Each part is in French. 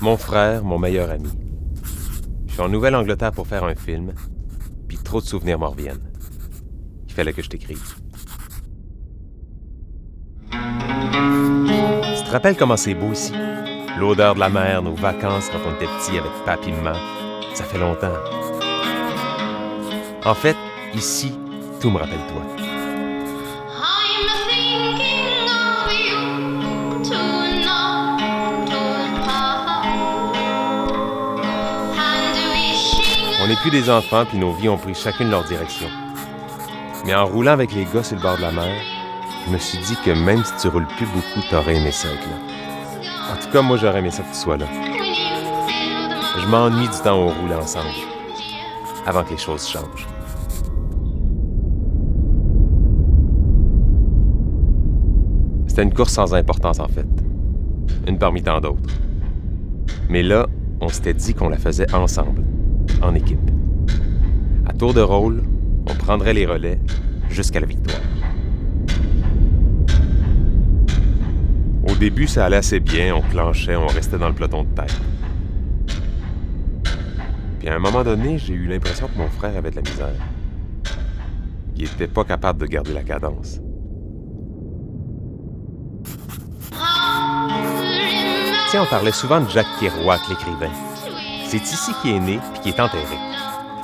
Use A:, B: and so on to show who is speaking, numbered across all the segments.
A: Mon frère, mon meilleur ami. Je suis en Nouvelle-Angleterre pour faire un film, puis trop de souvenirs m'en reviennent. Il fallait que je t'écrive. Tu te rappelles comment c'est beau ici? L'odeur de la mer, nos vacances quand on était petits avec papi et maman. Ça fait longtemps. En fait, ici, tout me rappelle toi. On n'est plus des enfants, puis nos vies ont pris chacune leur direction. Mais en roulant avec les gars sur le bord de la mer, je me suis dit que même si tu roules plus beaucoup, t'aurais aimé ça être là. En tout cas, moi, j'aurais aimé ça que tu sois là. Je m'ennuie du temps où on roulait ensemble, avant que les choses changent. C'était une course sans importance, en fait. Une parmi tant d'autres. Mais là, on s'était dit qu'on la faisait ensemble, en équipe. À tour de rôle, on prendrait les relais jusqu'à la victoire. Au début, ça allait assez bien, on clenchait, on restait dans le peloton de tête. Puis à un moment donné, j'ai eu l'impression que mon frère avait de la misère. Il était pas capable de garder la cadence. Tiens, on parlait souvent de Jack Kerouac, l'écrivain. C'est ici qu'il est né puis qu'il est enterré.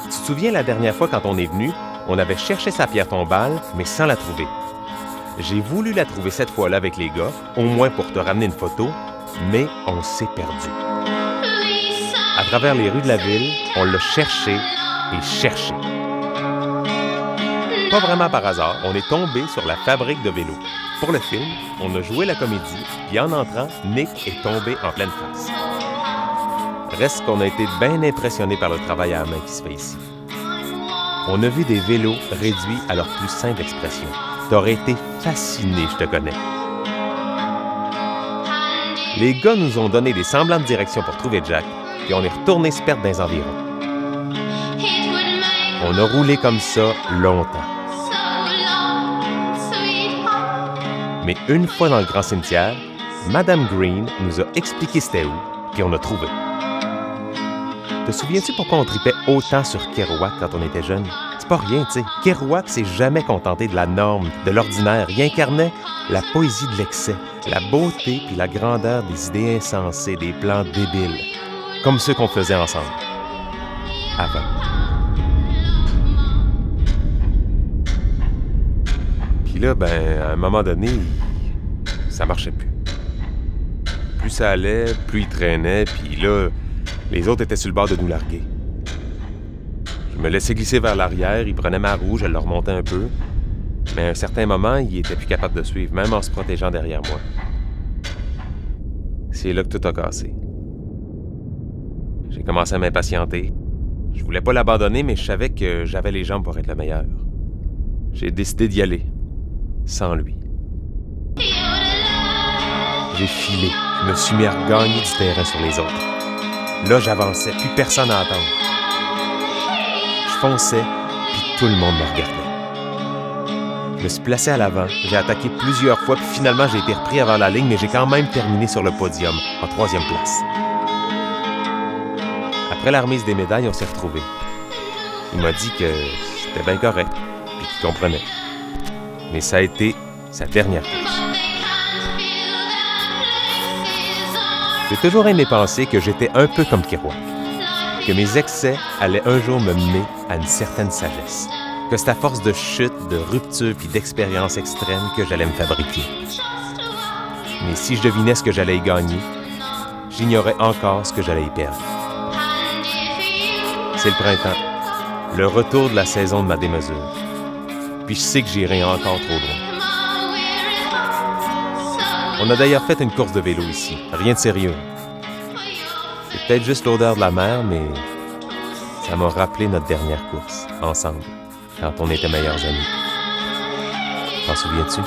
A: Tu te souviens la dernière fois quand on est venu, on avait cherché sa pierre tombale, mais sans la trouver. J'ai voulu la trouver cette fois-là avec les gars, au moins pour te ramener une photo, mais on s'est perdu. À travers les rues de la ville, on l'a cherché et cherché. Pas vraiment par hasard, on est tombé sur la fabrique de vélos. Pour le film, on a joué la comédie, puis en entrant, Nick est tombé en pleine face. Reste qu'on a été bien impressionnés par le travail à la main qui se fait ici. On a vu des vélos réduits à leur plus simple expression. T'aurais été fasciné, je te connais. Les gars nous ont donné des semblants de direction pour trouver Jack, puis on est retourné se perdre dans les environs. On a roulé comme ça longtemps. Mais une fois dans le grand cimetière, Madame Green nous a expliqué c'était où, puis on a trouvé. Te souviens-tu pourquoi on tripait autant sur Kerouac quand on était jeune? C'est pas rien, tu sais. Kerouac s'est jamais contenté de la norme, de l'ordinaire. Il incarnait la poésie de l'excès, la beauté puis la grandeur des idées insensées, des plans débiles, comme ceux qu'on faisait ensemble. Avant. Puis là, à un moment donné, ça marchait plus. Plus ça allait, plus il traînait, puis là, les autres étaient sur le bord de nous larguer. Je me laissais glisser vers l'arrière, il prenait ma roue, je le remontais un peu. Mais à un certain moment, il était plus capable de suivre, même en se protégeant derrière moi. C'est là que tout a cassé. J'ai commencé à m'impatienter. Je voulais pas l'abandonner, mais je savais que j'avais les jambes pour être le meilleur. J'ai décidé d'y aller, sans lui. J'ai filé, je me suis mis à regagner du terrain sur les autres. Là, j'avançais, plus personne à attendre. Je fonçais, puis tout le monde me regardait. Je me suis placé à l'avant, j'ai attaqué plusieurs fois, puis finalement, j'ai été repris avant la ligne, mais j'ai quand même terminé sur le podium, en 3e place. Après la remise des médailles, on s'est retrouvés. Il m'a dit que c'était bien correct, puis qu'il comprenait. Mais ça a été sa dernière course. J'ai toujours aimé penser que j'étais un peu comme Kerouac, que mes excès allaient un jour me mener à une certaine sagesse, que c'est à force de chute, de rupture puis d'expériences extrêmes que j'allais me fabriquer. Mais si je devinais ce que j'allais y gagner, j'ignorais encore ce que j'allais y perdre. C'est le printemps, le retour de la saison de ma démesure. Puis je sais que j'irai encore trop loin. On a d'ailleurs fait une course de vélo ici, rien de sérieux. C'est peut-être juste l'odeur de la mer, mais ça m'a rappelé notre dernière course, ensemble, quand on était meilleurs amis. T'en souviens-tu?